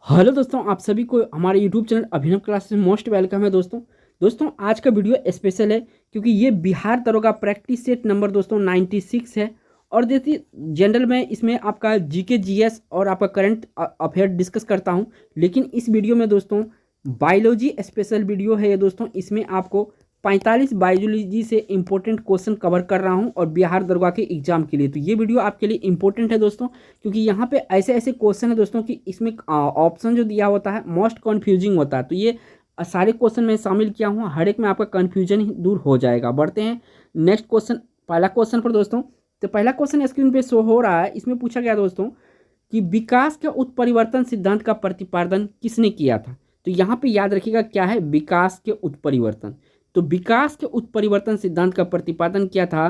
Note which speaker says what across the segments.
Speaker 1: Hello दोस्तों, आप सभी को हमारे यूट्यूब चैनल अभिनव क्लासेस में मोस्ट वेलकम है। दोस्तों आज का वीडियो स्पेशल है क्योंकि ये बिहार दरोगा प्रैक्टिस सेट नंबर दोस्तों 96 है। और देखिए जनरल में इसमें आपका जीके जीएस और आपका करंट अफेयर डिस्कस करता हूँ, लेकिन इस वीडियो में दोस्तों बायोलॉजी स्पेशल वीडियो है ये दोस्तों। इसमें आपको 45 बायोलॉजी से इंपॉर्टेंट क्वेश्चन कवर कर रहा हूँ और बिहार दरोगा के एग्जाम के लिए। तो ये वीडियो आपके लिए इंपॉर्टेंट है दोस्तों, क्योंकि यहाँ पे ऐसे ऐसे क्वेश्चन है दोस्तों कि इसमें ऑप्शन जो दिया होता है मोस्ट कन्फ्यूजिंग होता है। तो ये सारे क्वेश्चन में शामिल किया हूँ, हर एक में आपका कन्फ्यूजन ही दूर हो जाएगा। बढ़ते हैं नेक्स्ट क्वेश्चन, पहला क्वेश्चन पर दोस्तों। तो पहला क्वेश्चन स्क्रीन पे शो हो रहा है। इसमें पूछा गया दोस्तों कि विकास के उत्परिवर्तन सिद्धांत का प्रतिपादन किसने किया था। तो यहाँ पे याद रखिएगा क्या है, विकास के उत्परिवर्तन। तो विकास के उत्परिवर्तन सिद्धांत का प्रतिपादन किया था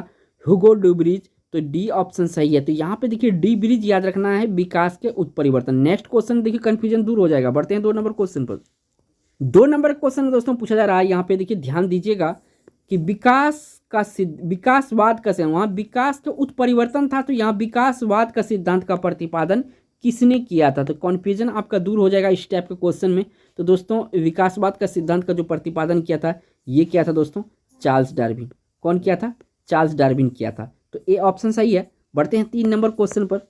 Speaker 1: ह्यूगो ड्यूबरीज। तो डी ऑप्शन सही है। तो यहाँ पे देखिए डी ब्रिज याद रखना है, विकास के उत्परिवर्तन। नेक्स्ट क्वेश्चन देखिए कंफ्यूजन दूर हो जाएगा। बढ़ते हैं 2 नंबर क्वेश्चन पर। 2 नंबर क्वेश्चन दोस्तों पूछा जा रहा है, यहाँ पे देखिए ध्यान दीजिएगा कि विकासवाद का वहाँ विकास के उत्परिवर्तन था, तो यहाँ विकासवाद का सिद्धांत का प्रतिपादन किसने किया था। तो कॉन्फ्यूजन आपका दूर हो जाएगा इस टाइप के क्वेश्चन में। तो दोस्तों विकासवाद का सिद्धांत का जो प्रतिपादन किया था, ये किया था दोस्तों चार्ल्स डार्विन। कौन किया था? चार्ल्स डार्विन किया था। तो ए ऑप्शन सही है। बढ़ते हैं 3 नंबर क्वेश्चन पर।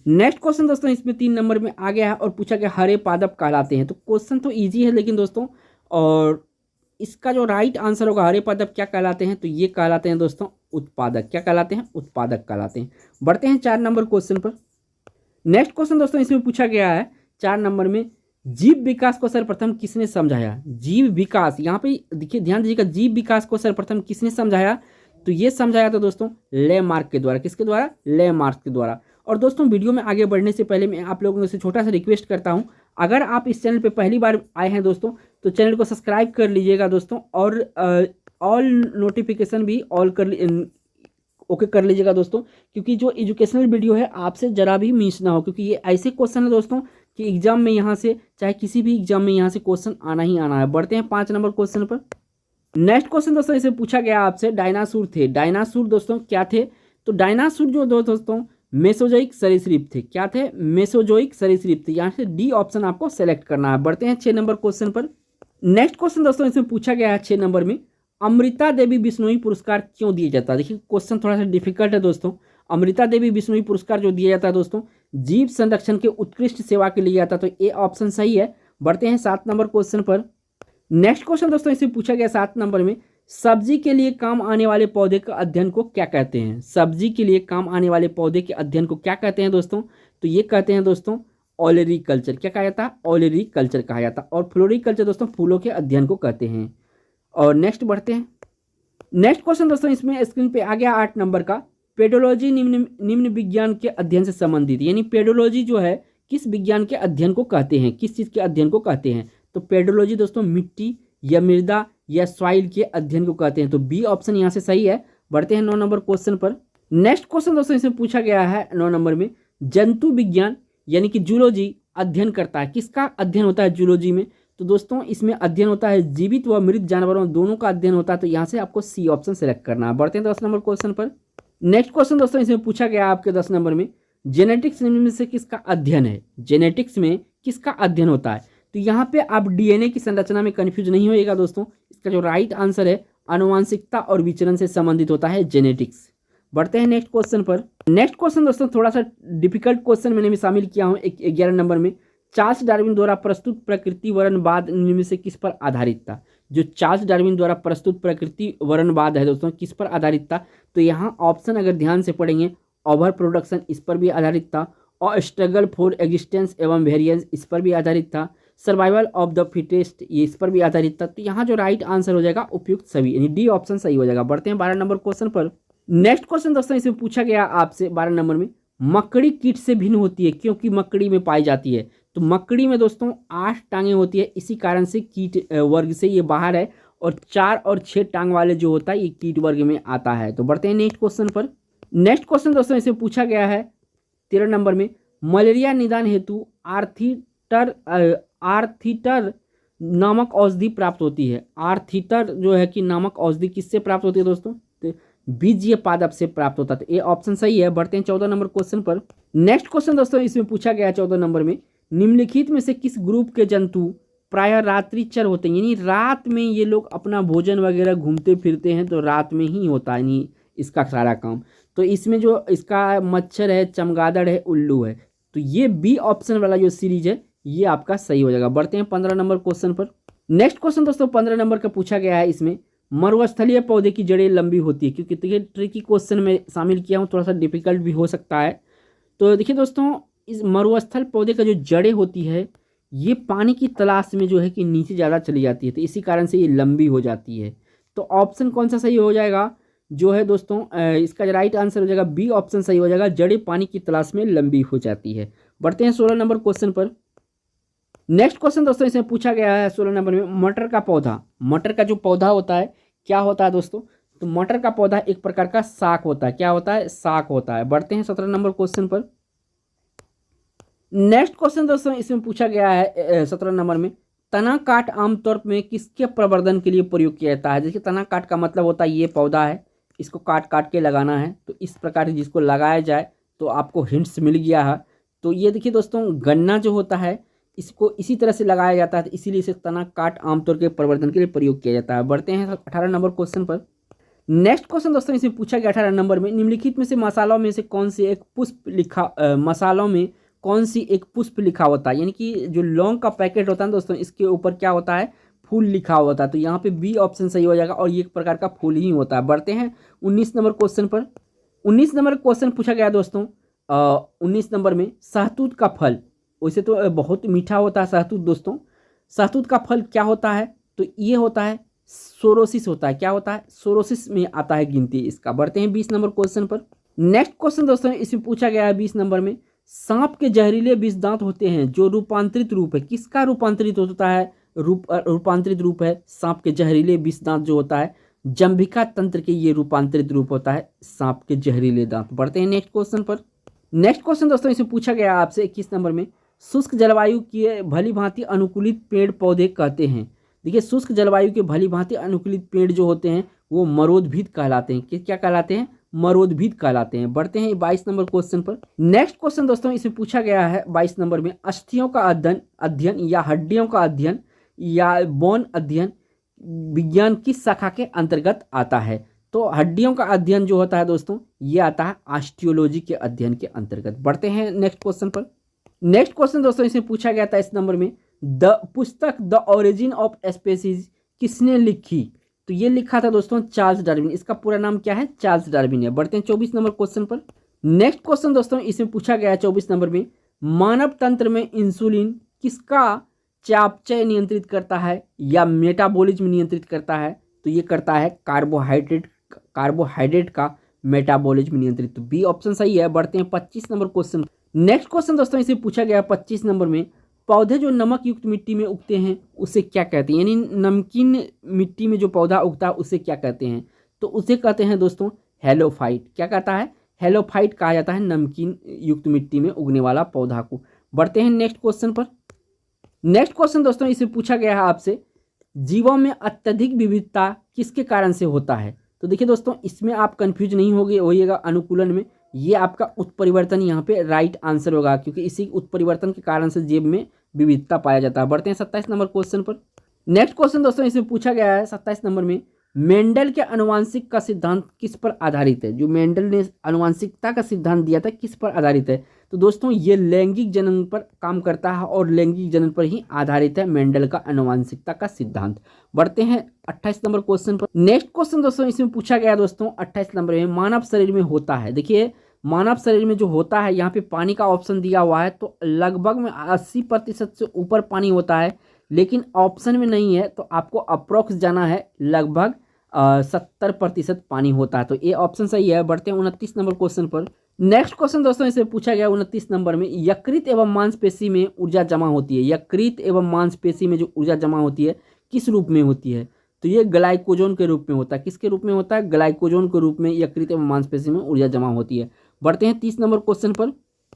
Speaker 1: नेक्स्ट क्वेश्चन दोस्तों इसमें 3 नंबर में आ गया है और पूछा गया हरे पादप कहलाते हैं। तो क्वेश्चन तो इजी है लेकिन दोस्तों, और इसका जो राइट आंसर होगा हरे पादप क्या कहलाते हैं, तो ये कहलाते हैं दोस्तों उत्पादक। क्या कहलाते हैं? उत्पादक कहलाते हैं। बढ़ते हैं 4 नंबर क्वेश्चन पर। नेक्स्ट क्वेश्चन दोस्तों इसमें पूछा गया है 4 नंबर में, जीव विकास को सर्वप्रथम किसने समझाया। जीव विकास, यहाँ पे देखिए ध्यान दीजिएगा, जीव विकास को सर्वप्रथम किसने समझाया। तो ये समझाया था दोस्तों लेमार्क के द्वारा। किसके द्वारा? लेमार्क के द्वारा। और दोस्तों वीडियो में आगे बढ़ने से पहले मैं आप लोगों से छोटा सा रिक्वेस्ट करता हूं, अगर आप इस चैनल पे पहली बार आए हैं दोस्तों, तो चैनल को सब्सक्राइब कर लीजिएगा दोस्तों, और ऑल नोटिफिकेशन भी ऑल ओके कर लीजिएगा दोस्तों, क्योंकि जो एजुकेशनल वीडियो है आपसे जरा भी मिस ना हो, क्योंकि ये ऐसे क्वेश्चन है दोस्तों कि एग्जाम में यहाँ से, चाहे किसी भी एग्जाम में यहाँ से क्वेश्चन आना ही आना है। बढ़ते हैं 5 नंबर क्वेश्चन पर। नेक्स्ट क्वेश्चन दोस्तों इसे पूछा गया आपसे, डायनासोर थे। डायनासोर दोस्तों क्या थे? तो डायनासोर जो दोस्तों मेसोजोइक सरीसृप थे। क्या थे? मेसोजोइक सरीसृप थे। यहाँ से डी ऑप्शन आपको सेलेक्ट करना है। बढ़ते हैं 6 नंबर क्वेश्चन पर। नेक्स्ट क्वेश्चन दोस्तों इसमें पूछा गया है 6 नंबर में, अमृता देवी बिश्नोई पुरस्कार क्यों दिया जाता है। देखिए क्वेश्चन थोड़ा सा डिफिकल्ट है दोस्तों। अमृता देवी बिश्नोई पुरस्कार जो दिया जाता है दोस्तों जीव संरक्षण के उत्कृष्ट सेवा के लिए जाता है। तो ए ऑप्शन सही है। बढ़ते हैं 7 नंबर क्वेश्चन पर। नेक्स्ट क्वेश्चन दोस्तों इसे पूछा गया 7 नंबर में, सब्जी के लिए काम आने वाले पौधे का अध्ययन को क्या कहते हैं। सब्जी के लिए काम आने वाले पौधे के अध्ययन को क्या कहते हैं दोस्तों? तो ये कहते हैं दोस्तों ऑलरी कल्चर। क्या कहा जाता है? ऑलरी कल्चर कहा जाता है। और फ्लोरिकल्चर दोस्तों फूलों के अध्ययन को कहते हैं। और नेक्स्ट बढ़ते हैं। नेक्स्ट क्वेश्चन दोस्तों इसमें स्क्रीन पे आ गया 8 नंबर का, पेडोलॉजी निम्न विज्ञान के अध्ययन से संबंधित। यानी पेडोलॉजी जो है किस विज्ञान के अध्ययन को कहते हैं, किस चीज़ के अध्ययन को कहते हैं। तो पेडोलॉजी दोस्तों मिट्टी या मृदा या सॉइल के अध्ययन को कहते हैं। तो बी ऑप्शन यहाँ से सही है। बढ़ते हैं 9 नंबर क्वेश्चन पर। नेक्स्ट क्वेश्चन दोस्तों इसमें पूछा गया है 9 नंबर में, जंतु विज्ञान यानी कि जूलॉजी अध्ययन करता है। किसका अध्ययन होता है जूलॉजी में? तो दोस्तों इसमें अध्ययन होता है जीवित व मृत जानवरों दोनों का अध्ययन होता है। तो यहाँ से आपको सी ऑप्शन सेलेक्ट करना है। बढ़ते हैं 10 नंबर क्वेश्चन पर। नेक्स्ट क्वेश्चन दोस्तों इसमें पूछा गया आपके 10 नंबर में, जेनेटिक्स में से किसका अध्ययन है। जेनेटिक्स में किसका अध्ययन होता है? तो यहाँ पे आप डीएनए की संरचना में कंफ्यूज नहीं होएगा दोस्तों। इसका जो राइट आंसर है आनुवांशिकता और विचरण से संबंधित होता है जेनेटिक्स। बढ़ते हैं नेक्स्ट क्वेश्चन पर। नेक्स्ट क्वेश्चन दोस्तों थोड़ा सा डिफिकल्ट क्वेश्चन मैंने भी शामिल किया हूँ 11 नंबर में, चार्ल्स डार्विन द्वारा प्रस्तुत प्रकृति वर्णवाद निम्न में से किस पर आधारित था। जो चार्ल्स डार्विन द्वारा प्रस्तुत प्रकृति वर्णवाद है दोस्तों किस पर आधारित था। तो यहाँ ऑप्शन अगर ध्यान से पढ़ेंगे, ओवर प्रोडक्शन इस पर भी आधारित था, और स्ट्रगल फॉर एग्जिस्टेंस एवं वेरिएंस इस पर भी आधारित था, सर्वाइवल ऑफ द फिटेस्ट ये इस पर भी आधारित था। तो यहाँ जो राइट आंसर हो जाएगा उपयुक्त सभी, यानी डी ऑप्शन सही हो जाएगा। बढ़ते हैं 12 नंबर क्वेश्चन पर। नेक्स्ट क्वेश्चन दोस्तों इसमें पूछा गया आपसे 12 नंबर में, मकड़ी कीट से भिन्न होती है क्योंकि मकड़ी में पाई जाती है। तो मकड़ी में दोस्तों 8 टांगें होती है, इसी कारण से कीट वर्ग से ये बाहर है, और 4 और 6 टांग वाले जो होता है ये कीट वर्ग में आता है। तो बढ़ते हैं नेक्स्ट क्वेश्चन पर। नेक्स्ट क्वेश्चन दोस्तों इसमें पूछा गया है 13 नंबर में, मलेरिया निदान हेतु आर्थीटर नामक औषधि प्राप्त होती है। आर्थीटर जो है कि नामक औषधि किससे प्राप्त होती है दोस्तों? तो बीजीय पादप से प्राप्त होता है। तो ये ऑप्शन सही है। बढ़ते हैं 14 नंबर क्वेश्चन पर। नेक्स्ट क्वेश्चन दोस्तों इसमें पूछा गया 14 नंबर में, निम्नलिखित में से किस ग्रुप के जंतु प्रायः रात्रिचर होते हैं, यानी रात में ये लोग अपना भोजन वगैरह घूमते फिरते हैं, तो रात में ही होता है यानी इसका सारा काम। तो इसमें जो इसका मच्छर है, चमगादड़ है, उल्लू है, तो ये बी ऑप्शन वाला जो सीरीज है ये आपका सही हो जाएगा। बढ़ते हैं 15 नंबर क्वेश्चन पर। नेक्स्ट क्वेश्चन दोस्तों 15 नंबर का पूछा गया है, इसमें मरुस्थलीय पौधे की जड़ें लंबी होती है, क्योंकि देखिए ट्रिकी क्वेश्चन में शामिल किया हूँ, थोड़ा सा डिफिकल्ट भी हो सकता है। तो देखिए दोस्तों, इस मरुस्थल पौधे का जो जड़ें होती है ये पानी की तलाश में जो है कि नीचे ज़्यादा चली जाती है, तो इसी कारण से ये लंबी हो जाती है। तो ऑप्शन कौन सा सही हो जाएगा, जो है दोस्तों इसका राइट आंसर हो जाएगा बी ऑप्शन सही हो जाएगा, जड़ें पानी की तलाश में लंबी हो जाती है। बढ़ते हैं 16 नंबर क्वेश्चन पर। नेक्स्ट क्वेश्चन दोस्तों इसमें पूछा गया है 16 नंबर में, मटर का पौधा, मटर का जो पौधा होता है क्या होता है दोस्तों, तो मटर का पौधा एक प्रकार का साग होता है, क्या होता है, साग होता है। बढ़ते हैं 17 नंबर क्वेश्चन पर। नेक्स्ट क्वेश्चन दोस्तों इसमें पूछा गया है 17 नंबर में, तना काट आमतौर में किसके प्रवर्धन के लिए प्रयोग किया जाता है। देखिए तना काट का मतलब होता है ये पौधा है, इसको काट काट के लगाना है, तो इस प्रकार से जिसको लगाया जाए तो आपको हिंट्स मिल गया है। तो ये देखिए दोस्तों, गन्ना जो होता है इसको इसी तरह से लगाया जाता है, तो इसीलिए इसे तना काट आमतौर के प्रवर्धन के लिए प्रयोग किया जाता है। बढ़ते हैं 18 नंबर क्वेश्चन पर। नेक्स्ट क्वेश्चन दोस्तों इसमें पूछा गया 18 नंबर में, निम्नलिखित में से मसालों में से कौन सी एक पुष्प लिखा मसालों में कौन सी एक पुष्प लिखा होता है, यानी कि जो लौंग का पैकेट होता है दोस्तों इसके ऊपर क्या होता है, फूल लिखा होता है, तो यहाँ पे बी ऑप्शन सही हो जाएगा और ये एक प्रकार का फूल ही होता है। बढ़ते हैं 19 नंबर क्वेश्चन पर। 19 नंबर क्वेश्चन पूछा गया दोस्तों 19 नंबर में, सहतूत का फल, वैसे तो बहुत मीठा होता है सहतूत दोस्तों, सहतूत का फल क्या होता है, तो ये होता है सोरोसिस होता है, क्या होता है, सोरोसिस में आता है गिनती इसका। बढ़ते हैं 20 नंबर क्वेश्चन पर। नेक्स्ट क्वेश्चन दोस्तों इसमें पूछा गया है 20 नंबर में, सांप के जहरीले विष दांत होते हैं जो रूपांतरित रूप है, किसका रूपांतरित होता है, रूपांतरित रूप है सांप के जहरीले विष दांत जो होता है, जंभिका तंत्र के ये रूपांतरित रूप होता है सांप के जहरीले दांत। बढ़ते हैं नेक्स्ट क्वेश्चन पर। नेक्स्ट क्वेश्चन दोस्तों इसमें पूछा गया आपसे 21 नंबर में, शुष्क जलवायु के भली भांति अनुकूलित पेड़ पौधे कहते हैं। देखिए शुष्क जलवायु के भली भांति अनुकूलित पेड़ जो होते हैं वो मरोदभिद कहलाते हैं, क्या कहलाते हैं, मरोदभिद कहलाते हैं। बढ़ते हैं 22 नंबर क्वेश्चन पर। नेक्स्ट क्वेश्चन दोस्तों इसमें पूछा गया है 22 नंबर में, अस्थियों का अध्ययन या हड्डियों का अध्ययन या बोन अध्ययन विज्ञान किस शाखा के अंतर्गत आता है, तो हड्डियों का अध्ययन जो होता है दोस्तों ये आता है ऑस्टियोलॉजी के अध्ययन के अंतर्गत। बढ़ते हैं नेक्स्ट क्वेश्चन पर। नेक्स्ट क्वेश्चन दोस्तों इसमें पूछा गया था इस नंबर में, द पुस्तक द ओरिजिन ऑफ स्पीसीज किसने लिखी, तो ये लिखा था दोस्तों चार्ल्स डार्विन, इसका पूरा नाम क्या है, चार्ल्स डार्विन है। बढ़ते हैं 24 नंबर क्वेश्चन पर। नेक्स्ट क्वेश्चन दोस्तों इसमें पूछा गया है 24 नंबर में, मानव तंत्र में इंसुलिन किसका चयापचय नियंत्रित करता है या मेटाबॉलिज्म नियंत्रित करता है, तो ये करता है कार्बोहाइड्रेट का मेटाबॉलिज्म नियंत्रित, तो बी ऑप्शन सही है। बढ़ते हैं 25 नंबर क्वेश्चन। नेक्स्ट क्वेश्चन दोस्तों इसे पूछा गया 25 नंबर में, पौधे जो नमक युक्त मिट्टी में उगते हैं उसे क्या कहते हैं, यानी नमकीन मिट्टी में जो पौधा उगता है उसे क्या कहते हैं, तो उसे कहते हैं दोस्तों हेलोफाइट, क्या कहता है, हेलोफाइट कहा जाता है नमकीन युक्त मिट्टी में उगने वाला पौधा को। बढ़ते हैं नेक्स्ट क्वेश्चन पर। नेक्स्ट क्वेश्चन दोस्तों इसे पूछा गया है आपसे, जीवों में अत्यधिक विविधता किसके कारण से होता है, तो देखिए दोस्तों इसमें आप कंफ्यूज नहीं होइएगा अनुकूलन में, ये आपका उत्परिवर्तन यहाँ पे राइट आंसर होगा, क्योंकि इसी उत्परिवर्तन के कारण से जीव में विविधता पाया जाता है। बढ़ते हैं 27 नंबर क्वेश्चन पर। नेक्स्ट क्वेश्चन दोस्तों इसमें पूछा गया है 27 नंबर में, मेंडल के आनुवांशिक का सिद्धांत किस पर आधारित है, जो मेंडल ने आनुवांशिकता का सिद्धांत दिया था किस पर आधारित है, तो दोस्तों ये लैंगिक जनन पर काम करता है और लैंगिक जनन पर ही आधारित है मेंडल का आनुवांशिकता का सिद्धांत। बढ़ते हैं 28 नंबर क्वेश्चन पर। नेक्स्ट क्वेश्चन दोस्तों इसमें पूछा गया दोस्तों 28 नंबर में, मानव शरीर में होता है, देखिए मानव शरीर में जो होता है यहाँ पे पानी का ऑप्शन दिया हुआ है, तो लगभग में 80% से ऊपर पानी होता है, लेकिन ऑप्शन में नहीं है, तो आपको अप्रोक्स जाना है, लगभग 70% पानी होता है, तो ये ऑप्शन सही है। बढ़ते हैं 29 नंबर क्वेश्चन पर। नेक्स्ट क्वेश्चन दोस्तों इसे पूछा गया 29 नंबर में, यकृत एवं मांसपेशी में ऊर्जा जमा होती है, यकृत एवं मांसपेशी में जो ऊर्जा जमा होती है किस रूप में होती है, तो ये ग्लाइकोजन के रूप में होता है, किसके रूप में होता है, ग्लाइकोजन के रूप में यकृत एवं मांसपेशी में ऊर्जा जमा होती है। बढ़ते हैं 30 नंबर क्वेश्चन पर।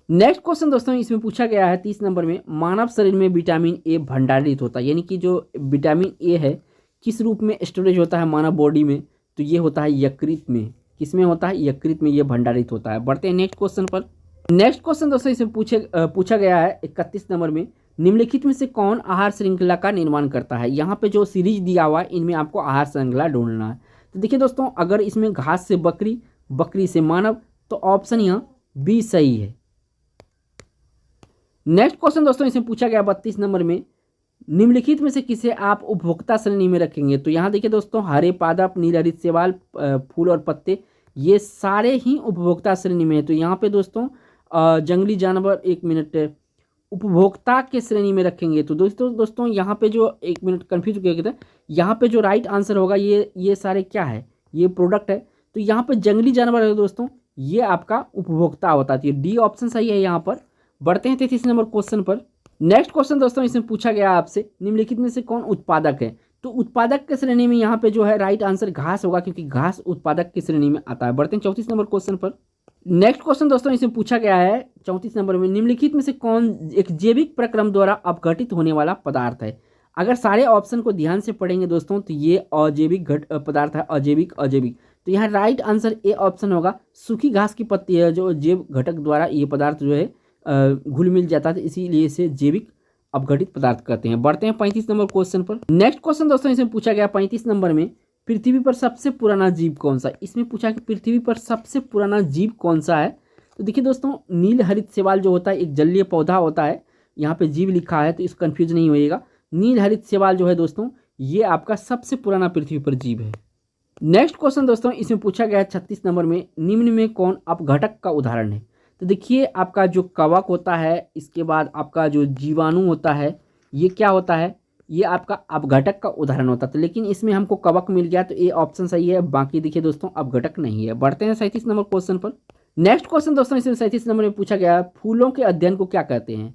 Speaker 1: नेक्स्ट क्वेश्चन दोस्तों इसमें पूछा गया है 30 नंबर में, मानव शरीर में विटामिन ए भंडारित होता है, यानी कि जो विटामिन ए है किस रूप में स्टोरेज होता है मानव बॉडी में, तो ये होता है यकृत में, किस में होता है, यकृत में ये भंडारित होता है। बढ़ते हैं नेक्स्ट क्वेश्चन पर। नेक्स्ट क्वेश्चन दोस्तों इसे पूछा गया है 31 नंबर में, निम्नलिखित में से कौन आहार श्रृंखला का निर्माण करता है। यहाँ पे जो सीरीज दिया हुआ है इनमें आपको आहार श्रृंखला ढूंढना है। तो देखिए दोस्तों, अगर इसमें घास से बकरी, बकरी से मानव, तो ऑप्शन यहाँ बी सही है। नेक्स्ट क्वेश्चन दोस्तों इसमें पूछा गया 32 नंबर में, निम्नलिखित में से किसे आप उपभोक्ता श्रेणी में रखेंगे। तो यहाँ देखिए दोस्तों, हरे पादप, नीलहरित शैवाल, फूल और पत्ते, ये सारे ही उपभोक्ता श्रेणी में है। तो यहाँ पे दोस्तों जंगली जानवर, एक मिनट, उपभोक्ता के श्रेणी में रखेंगे। तो दोस्तों यहाँ पे जो, एक मिनट कंफ्यूज हो गया था, यहाँ पे जो राइट आंसर होगा ये सारे क्या है, ये प्रोडक्ट है। तो यहाँ पे जंगली जानवर है दोस्तों, ये आपका उपभोक्ता होता है। तो ये डी ऑप्शन सही है यहाँ पर। बढ़ते हैं 33 नंबर क्वेश्चन पर। नेक्स्ट क्वेश्चन दोस्तों इसमें पूछा गया आपसे, निम्नलिखित में से कौन उत्पादक है। तो उत्पादक के श्रेणी में यहाँ पे जो है राइट आंसर घास होगा, क्योंकि घास उत्पादक की श्रेणी में आता है। बढ़ते हैं 34 नंबर क्वेश्चन पर। नेक्स्ट क्वेश्चन दोस्तों इसमें पूछा गया है 34 नंबर में, निम्नलिखित में से कौन एक जैविक प्रक्रम द्वारा अपघटित होने वाला पदार्थ है। अगर सारे ऑप्शन को ध्यान से पढ़ेंगे दोस्तों तो ये अजैविक पदार्थ है, अजैविक। तो यहाँ राइट आंसर ए ऑप्शन होगा, सूखी घास की पत्ती है जो जैव घटक द्वारा ये पदार्थ जो है घुल मिल जाता है, इसीलिए इसे जैविक अपघटित पदार्थ कहते हैं। बढ़ते हैं 35 नंबर क्वेश्चन पर। नेक्स्ट क्वेश्चन दोस्तों इसमें पूछा गया 35 नंबर में, पृथ्वी पर सबसे पुराना जीव कौन सा। इसमें पूछा कि पृथ्वी पर सबसे पुराना जीव कौन सा है। तो देखिए दोस्तों, नील हरित शैवाल जो होता है एक जलीय पौधा होता है, यहाँ पे जीव लिखा है तो इस कंफ्यूज नहीं होइएगा। नील हरित शैवाल जो है दोस्तों, ये आपका सबसे पुराना पृथ्वी पर जीव है। नेक्स्ट क्वेश्चन दोस्तों इसमें पूछा गया है 36 नंबर में, निम्न में कौन अपघटक का उदाहरण है। तो देखिए, आपका जो कवक होता है, इसके बाद आपका जो जीवाणु होता है, ये क्या होता है, ये आपका अपघटक का उदाहरण होता है। तो लेकिन इसमें हमको कवक मिल गया तो ये ऑप्शन सही है, बाकी देखिए दोस्तों अपघटक नहीं है। बढ़ते हैं 37 नंबर क्वेश्चन पर। नेक्स्ट क्वेश्चन दोस्तों इसमें 37 नंबर में पूछा गया, फूलों के अध्ययन को क्या कहते हैं।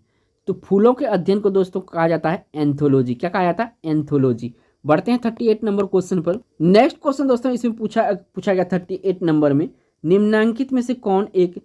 Speaker 1: तो फूलों के अध्ययन को दोस्तों कहा जाता है एंथोलॉजी। क्या कहा जाता है, एंथोलॉजी। बढ़ते हैं 38 नंबर क्वेश्चन पर। नेक्स्ट क्वेश्चन दोस्तों इसमें पूछा गया 38 नंबर में, निम्नांकित में से कौन एक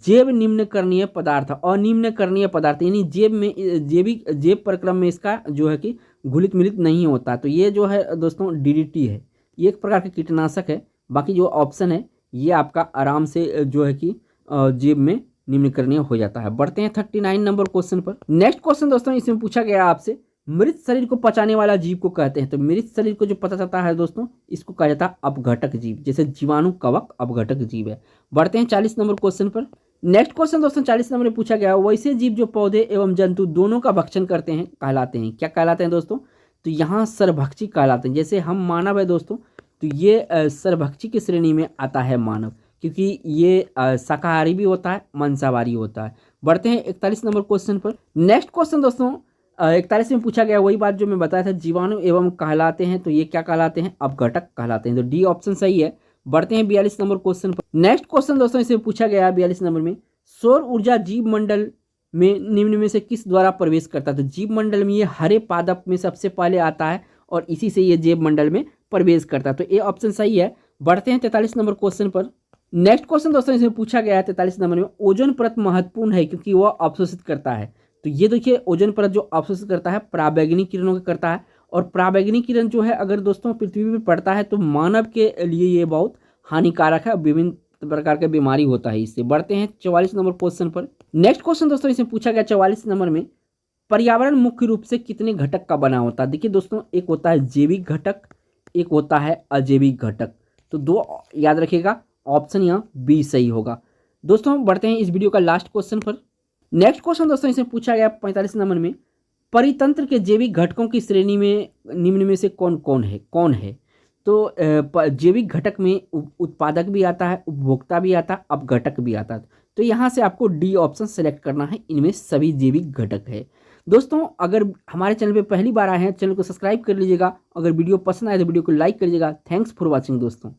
Speaker 1: जैव निम्नकरणीय पदार्थ, अनिम्नकरणीय पदार्थ, यानी जैव प्रक्रम में इसका जो है कि घुलित मिलित नहीं होता। तो ये जो है दोस्तों डीडीटी है, ये एक प्रकार का कीटनाशक है। बाकी जो ऑप्शन है ये आपका आराम से जो है कि जैव में निम्नकरणीय हो जाता है। बढ़ते हैं 39 नंबर क्वेश्चन पर। नेक्स्ट क्वेश्चन दोस्तों इसमें पूछा गया आपसे, मृत शरीर को पचाने वाला जीव को कहते हैं। तो मृत शरीर को जो पचा जाता है दोस्तों, इसको कहा जाता है अपघटक जीव, जैसे जीवाणु, कवक अपघटक जीव है। बढ़ते हैं 40 नंबर क्वेश्चन पर। नेक्स्ट क्वेश्चन दोस्तों 40 नंबर में पूछा गया, वैसे जीव जो पौधे एवं जंतु दोनों का भक्षण करते हैं कहलाते हैं। क्या कहलाते हैं दोस्तों, तो यहाँ सर्वभक्षी कहलाते हैं। जैसे हम मानव है दोस्तों, तो ये सर्वभक्षी की श्रेणी में आता है मानव, क्योंकि ये शाकाहारी भी होता है, मांसाहारी होता है। बढ़ते हैं 41 नंबर क्वेश्चन पर। नेक्स्ट क्वेश्चन दोस्तों 41 में पूछा गया, वही बात जो मैं बताया था, जीवाणु एवं कहलाते हैं, तो ये क्या कहलाते हैं, अपघटक कहलाते हैं। तो डी ऑप्शन सही है। बढ़ते हैं 42 नंबर क्वेश्चन पर। नेक्स्ट क्वेश्चन दोस्तों इसे पूछा गया 42 नंबर में, सौर ऊर्जा जीव मंडल में निम्न में से किस द्वारा प्रवेश करता है। तो जीव मंडल में ये हरे पादप में सबसे पहले आता है और इसी से ये जैव मंडल में प्रवेश करता है। तो ये ऑप्शन सही है। बढ़ते हैं 43 नंबर क्वेश्चन पर। नेक्स्ट क्वेश्चन दोस्तों इसमें पूछा गया है 43 नंबर में, ओजोन परत महत्वपूर्ण है क्योंकि वह अवशोषित करता है। तो ये देखिए, ओजोन परत जो अवशोषित करता है पराबैंगनी किरणों का करता है, और पराबैंगनी किरण जो है अगर दोस्तों पृथ्वी पर पड़ता है तो मानव के लिए ये बहुत हानिकारक है, विभिन्न प्रकार के बीमारी होता है इससे। बढ़ते हैं 44 नंबर क्वेश्चन पर। नेक्स्ट क्वेश्चन दोस्तों इसमें पूछा गया 44 नंबर में, पर्यावरण मुख्य रूप से कितने घटक का बना होता है। देखिए दोस्तों, एक होता है जैविक घटक, एक होता है अजैविक घटक। तो दो याद रखिएगा, ऑप्शन यहाँ बी सही होगा। दोस्तों बढ़ते हैं इस वीडियो का लास्ट क्वेश्चन पर। नेक्स्ट क्वेश्चन दोस्तों इसमें पूछा गया 45 नंबर में, परितंत्र के जैविक घटकों की श्रेणी में निम्न में से कौन है। तो जैविक घटक में उत्पादक भी आता है, उपभोक्ता भी आता है, अपघटक भी आता है। तो यहाँ से आपको डी ऑप्शन सेलेक्ट करना है, इनमें सभी जैविक घटक है। दोस्तों अगर हमारे चैनल पे पहली बार आए हैं, चैनल को सब्सक्राइब कर लीजिएगा। अगर वीडियो पसंद आए तो वीडियो को लाइक करिएगा। थैंक्स फॉर वॉचिंग दोस्तों।